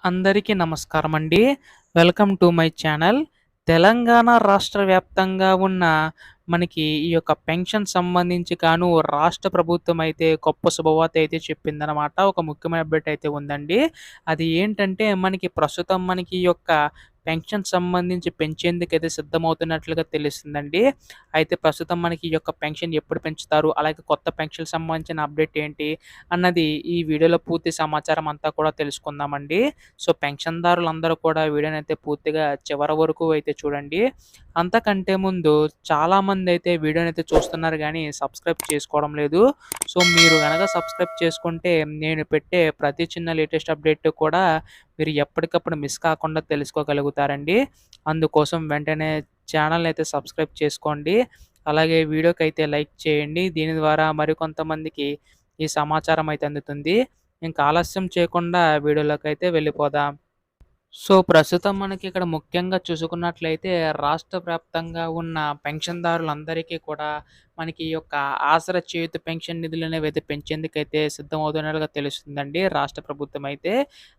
అందరికీ నమస్కారమండి. Welcome to my channel. Telangana రాష్ట్ర వ్యాప్తంగా ఉన్న మనకి ఈ యొక్క పెన్షన్ సంబంధించి రాష్ట్ర ప్రభుత్వం అయితే గొప్ప శుభవార్త అయితే చెప్పిందనమాట. ఒక ముఖ్యమైన అప్డేట్ అయితే ఉందండి. అది ఏంటంటే ప్రస్తుతం ఈ యొక్క పెన్షన్ సంబంధించి పెంచేందుకైతే సిద్ధమవుతున్నట్లుగా తెలుస్తుందండి. అయితే ప్రస్తుతం మనకి ఈ యొక్క పెన్షన్ ఎప్పుడు పెంచుతారు? అలాగే కొత్త పెన్షన్‌కి సంబంధించిన అప్డేట్ ఏంటి? అన్నది ఈ వీడియోలో పూర్తి సమాచారం అంతా కూడా తెలుసుకుందామండి. సో, పెన్షన్‌దారులందరూ కూడా వీడియోనైతే పూర్తిగా చివరి వరకు అయితే చూడండి. అంతకంటే ముందు చాలామందైతే వీడియోనైతే చూస్తున్నారు గానీ, సబ్స్క్రైబ్ చేసుకోవడం లేదు. సో, మీరు గనక సబ్స్క్రైబ్ చేసుకుంటే నేను పెట్టే ప్రతి చిన్న లేటెస్ట్ అప్డేట్ కూడా మీరు ఎప్పటికప్పుడు మిస్ కాకుండా తెలుసుకోగలుగుతారండి. అందుకోసం వెంటనే ఛానల్‌నైతే సబ్స్క్రైబ్ చేసుకోండి. అలాగే వీడియోకైతే లైక్ చేయండి. దీని ద్వారా మరికొంతమందికి ఈ సమాచారం అయితే అందుతుంది. ఇంక ఆలస్యం చేయకుండా వీడియోలోకైతే వెళ్ళిపోదాం. సో, ప్రస్తుతం మనకిక్కడ ముఖ్యంగా చూసుకున్నట్లయితే రాష్ట్ర వ్యాప్తంగా ఉన్న పెన్షన్‌దారులందరికీ కూడా మనకి ఈ యొక్క ఆసరా చేయూత పెన్షన్ నిధులనేవైతే పెంచేందుకైతే సిద్ధమవుతున్నట్లుగా తెలుస్తుందండి రాష్ట్ర ప్రభుత్వం అయితే.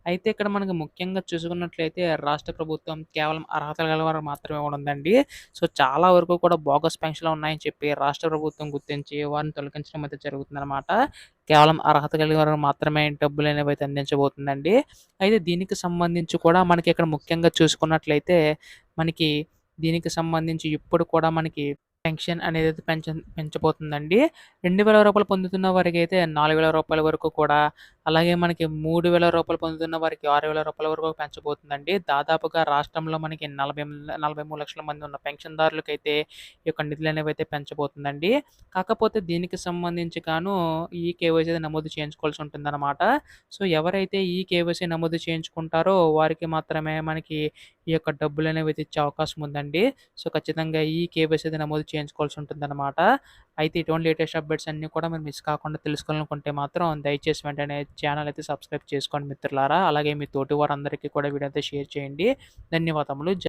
అయితే ఇక్కడ మనకు ముఖ్యంగా చూసుకున్నట్లయితే రాష్ట్ర ప్రభుత్వం కేవలం అర్హత గల వారికి మాత్రమే ఇవ్వనుందండి. సో, చాలా వరకు కూడా బోగస్ పెన్షన్‌లు ఉన్నాయని చెప్పి రాష్ట్ర ప్రభుత్వం గుర్తించి వారిని తొలగించడం అయితే జరుగుతుందనమాట. కేవలం అర్హత కలిగిన వారికి మాత్రమే డబ్బులనేవైతే అందించబోతుందండి. అయితే దీనికి సంబంధించి కూడా మనకి ఇక్కడ ముఖ్యంగా చూసుకున్నట్లయితే, మనకి దీనికి సంబంధించి ఇప్పుడు కూడా మనకి పెన్షన్ అనేదైతే పెంచబోతుందండి. రూ. 2000 పొందుతున్న వారికైతే రూ. 4000 వరకు కూడా, అలాగే మనకి రూ. 3000 పొందుతున్న వారికి రూ. 6000 వరకు పెంచబోతుందండి. దాదాపుగా రాష్ట్రంలో మనకి 43,00,000 మంది ఉన్న పెన్షన్‌దారులకైతే ఈ యొక్క నిధులనేవైతే పెంచబోతుందండి. కాకపోతే దీనికి సంబంధించి కేవైసీ నమోదు చేయించుకోవాల్సి ఉంటుందన్నమాట. సో, ఎవరైతే కేవైసీ నమోదు చేయించుకుంటారో వారికి మాత్రమే మనకి ఈ యొక్క డబ్బులనేవి ఇచ్చే అవకాశం ఉందండి. సో, ఖచ్చితంగా కేవైసీ అయితే నమోదు చేయించుకోవాల్సి ఉంటుందన్నమాట. అయితే ఇటువంటి లేటెస్ట్ అప్డేట్స్ అన్నీ కూడా మీరు మిస్ కాకుండా తెలుసుకోవాలనుకుంటే మాత్రం దయచేసి వెంటనే ఛానల్ అయితే సబ్స్క్రైబ్ చేసుకోండి మిత్రులారా. అలాగే మీ తోటి వారందరికీ కూడా వీడియో అయితే షేర్ చేయండి. ధన్యవాదములు.